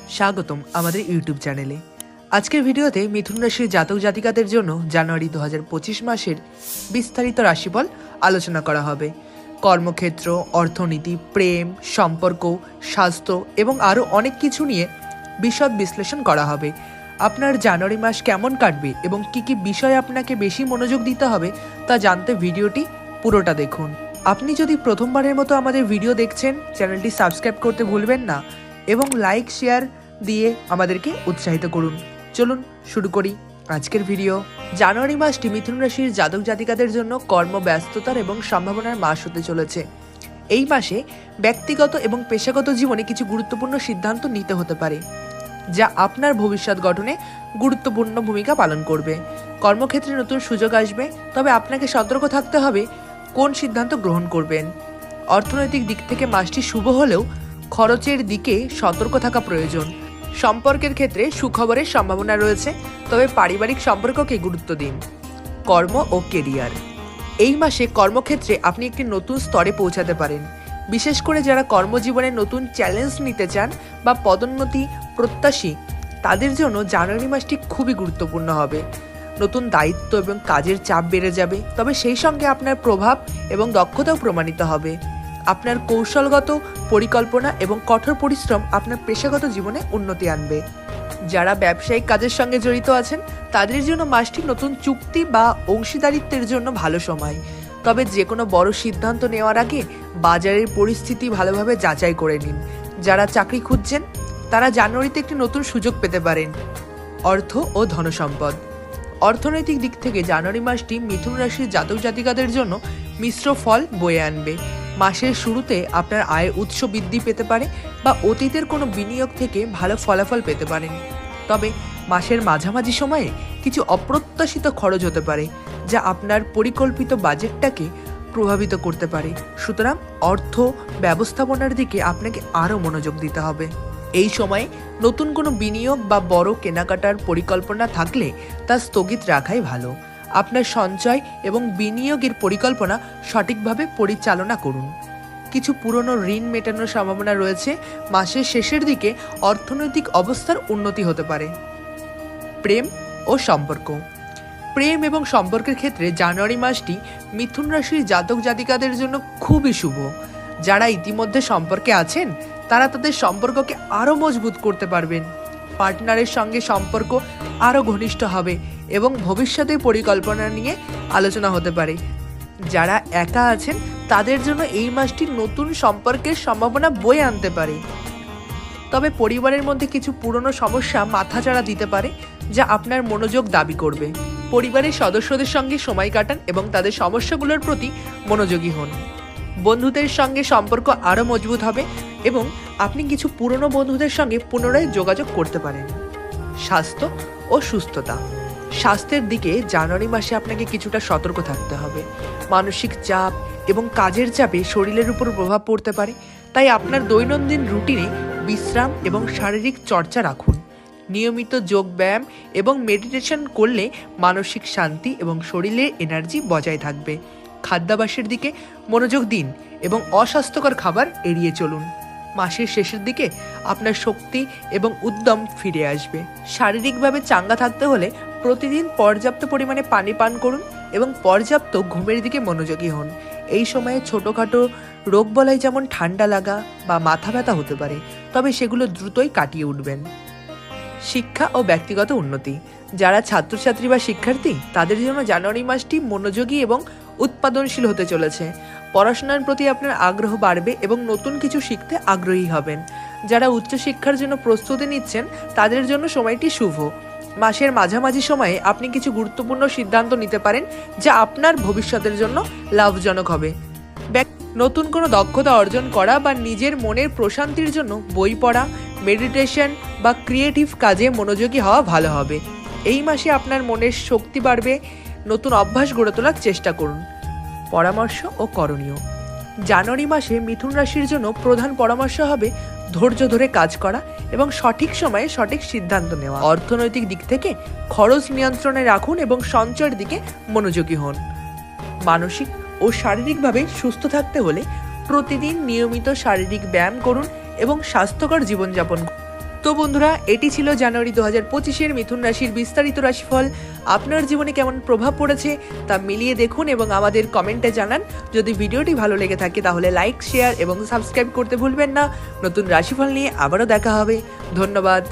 স্বাগতম আমাদের ইউটিউব চ্যানেলে। আজকের ভিডিওতে মিথুন রাশির জাতক জাতিকাদের জন্য জানুয়ারি 2025 মাসের বিস্তারিত রাশিফল আলোচনা করা হবে। কর্মক্ষেত্র, অর্থনীতি, প্রেম, সম্পর্ক, স্বাস্থ্য এবং আরও অনেক কিছু নিয়ে বিশদ বিশ্লেষণ করা হবে। আপনার জানুয়ারি মাস কেমন কাটবে এবং কি কি বিষয়ে আপনাকে বেশি মনোযোগ দিতে হবে তা জানতে ভিডিওটি পুরোটা দেখুন। আপনি যদি প্রথমবারের মতো আমাদের ভিডিও দেখছেন, চ্যানেলটি সাবস্ক্রাইব করতে ভুলবেন না এবং লাইক শেয়ার দিয়ে আমাদেরকে উৎসাহিত করুন। চলুন শুরু করি আজকের ভিডিও। জানুয়ারি মাসটি মিথুন রাশির জাতক জাতিকাদের জন্য কর্মব্যস্ততার এবং সম্ভাবনার মাস হতে চলেছে। এই মাসে ব্যক্তিগত এবং পেশাগত জীবনে কিছু গুরুত্বপূর্ণ সিদ্ধান্ত নিতে হতে পারে, যা আপনার ভবিষ্যৎ গঠনে গুরুত্বপূর্ণ ভূমিকা পালন করবে। কর্মক্ষেত্রে নতুন সুযোগ আসবে, তবে আপনাকে সতর্ক থাকতে হবে কোন সিদ্ধান্ত গ্রহণ করবেন। অর্থনৈতিক দিক থেকে মাসটি শুভ হলেও খরচের দিকে সতর্ক থাকা প্রয়োজন। সম্পর্কের ক্ষেত্রে সুখবরের সম্ভাবনা রয়েছে, তবে পারিবারিক সম্পর্ককে গুরুত্ব দিন। কর্ম ও কেরিয়ার, এই মাসে কর্মক্ষেত্রে আপনি একটি নতুন স্তরে পৌঁছাতে পারেন। বিশেষ করে যারা কর্মজীবনে নতুন চ্যালেঞ্জ নিতে চান বা পদোন্নতি প্রত্যাশী, তাদের জন্য জানুয়ারি মাসটি খুবই গুরুত্বপূর্ণ হবে। নতুন দায়িত্ব এবং কাজের চাপ বেড়ে যাবে, তবে সেই সঙ্গে আপনার প্রভাব এবং দক্ষতাও প্রমাণিত হবে। আপনার কৌশলগত পরিকল্পনা এবং কঠোর পরিশ্রম আপনার পেশাগত জীবনে উন্নতি আনবে। যারা ব্যবসায়িক কাজের সঙ্গে জড়িত আছেন, তাদের জন্য মাসটি নতুন চুক্তি বা অংশীদারিত্বের জন্য ভালো সময়। তবে যে কোনো বড় সিদ্ধান্ত নেওয়ার আগে বাজারের পরিস্থিতি ভালোভাবে যাচাই করে নিন। যারা চাকরি খুঁজছেন, তারা জানুয়ারিতে একটি নতুন সুযোগ পেতে পারেন। অর্থ ও ধনসম্পদ, অর্থনৈতিক দিক থেকে জানুয়ারি মাসটি মিথুন রাশির জাতক জাতিকাদের জন্য মিশ্র ফল বয়ে আনবে। মাসের শুরুতে আপনার আয়ের উৎস বৃদ্ধি পেতে পারে বা অতীতের কোনো বিনিয়োগ থেকে ভালো ফলাফল পেতে পারেন। তবে মাসের মাঝামাঝি সময়ে কিছু অপ্রত্যাশিত খরচ হতে পারে, যা আপনার পরিকল্পিত বাজেটটাকে প্রভাবিত করতে পারে। সুতরাং অর্থ ব্যবস্থাপনার দিকে আপনাকে আরও মনোযোগ দিতে হবে। এই সময়ে নতুন কোনো বিনিয়োগ বা বড় কেনাকাটার পরিকল্পনা থাকলে তা স্থগিত রাখাই ভালো। আপনার সঞ্চয় এবং বিনিয়োগের পরিকল্পনা সঠিকভাবে পরিচালনা করুন। কিছু পুরনো ঋণ মেটানোর সম্ভাবনা রয়েছে। মাসের শেষের দিকে অর্থনৈতিক অবস্থার উন্নতি হতে পারে। প্রেম ও সম্পর্ক, প্রেম এবং সম্পর্কের ক্ষেত্রে জানুয়ারি মাসটি মিথুন রাশির জাতক জাতিকাদের জন্য খুবই শুভ। যারা ইতিমধ্যে সম্পর্কে আছেন, তারা তাদের সম্পর্ককে আরও মজবুত করতে পারবেন। পার্টনারের সঙ্গে সম্পর্ক আরও ঘনিষ্ঠ হবে এবং ভবিষ্যতের পরিকল্পনা নিয়ে আলোচনা হতে পারে। যারা একা আছেন, তাদের জন্য এই মাসটি নতুন সম্পর্কের সম্ভাবনা বয়ে আনতে পারে। তবে পরিবারের মধ্যে কিছু পুরনো সমস্যা মাথাচাড়া দিতে পারে, যা আপনার মনোযোগ দাবি করবে। পরিবারের সদস্যদের সঙ্গে সময় কাটান এবং তাদের সমস্যাগুলোর প্রতি মনোযোগী হন। বন্ধুদের সঙ্গে সম্পর্ক আরও মজবুত হবে এবং আপনি কিছু পুরনো বন্ধুদের সঙ্গে পুনরায় যোগাযোগ করতে পারেন। স্বাস্থ্য ও সুস্থতা, স্বাস্থ্যের দিকে জানুয়ারি মাসে আপনাকে কিছুটা সতর্ক থাকতে হবে। মানসিক চাপ এবং কাজের চাপে শরীরের উপর প্রভাব পড়তে পারে, তাই আপনার দৈনন্দিন রুটিনে বিশ্রাম এবং শারীরিক চর্চা রাখুন। নিয়মিত যোগ ব্যায়াম এবং মেডিটেশন করলে মানসিক শান্তি এবং শরীরের এনার্জি বজায় থাকবে। খাদ্যাভ্যাসের দিকে মনোযোগ দিন এবং অস্বাস্থ্যকর খাবার এড়িয়ে চলুন। মাসের শেষের দিকে আপনার শক্তি এবং উদ্যম ফিরে আসবে। শারীরিকভাবে চাঙ্গা থাকতে হলে প্রতিদিন পর্যাপ্ত পরিমাণে পানি পান করুন এবং পর্যাপ্ত ঘুমের দিকে মনোযোগী হন। এই সময়ে ছোটোখাটো রোগবালাই যেমন ঠান্ডা লাগা বা মাথা ব্যথা হতে পারে, তবে সেগুলো দ্রুতই কাটিয়ে উঠবেন। শিক্ষা ও ব্যক্তিগত উন্নতি, যারা ছাত্রছাত্রী বা শিক্ষার্থী, তাদের জন্য জানুয়ারি মাসটি মনোযোগী এবং উৎপাদনশীল হতে চলেছে। পড়াশোনার প্রতি আপনার আগ্রহ বাড়বে এবং নতুন কিছু শিখতে আগ্রহী হবেন। যারা উচ্চশিক্ষার জন্য প্রস্তুতি নিচ্ছেন, তাদের জন্য সময়টি শুভ। মাসের মাঝামাঝি সময়ে আপনি কিছু গুরুত্বপূর্ণ সিদ্ধান্ত নিতে পারেন, যা আপনার ভবিষ্যতের জন্য লাভজনক হবে। নতুন কোনো দক্ষতা অর্জন করা বা নিজের মনের প্রশান্তির জন্য বই পড়া, মেডিটেশন বা ক্রিয়েটিভ কাজে মনোযোগী হওয়া ভালো হবে। এই মাসে আপনার মনের শক্তি বাড়বে। নতুন অভ্যাস গড়ে তোলার চেষ্টা করুন। পরামর্শ ও করণীয়, জানুয়ারি মাসে মিথুন রাশির জন্য প্রধান পরামর্শ হবে ধৈর্য ধরে কাজ করা এবং সঠিক সময়ে সঠিক সিদ্ধান্ত নেওয়া। অর্থনৈতিক দিক থেকে খরচ নিয়ন্ত্রণে রাখুন এবং সঞ্চয়ের দিকে মনোযোগী হন। মানসিক ও শারীরিকভাবে সুস্থ থাকতে হলে প্রতিদিন নিয়মিত শারীরিক ব্যায়াম করুন এবং স্বাস্থ্যকর জীবনযাপন করুন। তো বন্ধুরা, এটি ছিল জানুয়ারি 2025-এর মিথুন রাশির বিস্তারিত রাশিফল। আপনার জীবনে কেমন প্রভাব পড়েছে তা মিলিয়ে দেখুন এবং আমাদের কমেন্টে জানান। যদি ভিডিওটি ভালো লেগে থাকে তাহলে লাইক, শেয়ার এবং সাবস্ক্রাইব করতে ভুলবেন না। নতুন রাশিফল নিয়ে আবারও দেখা হবে। ধন্যবাদ।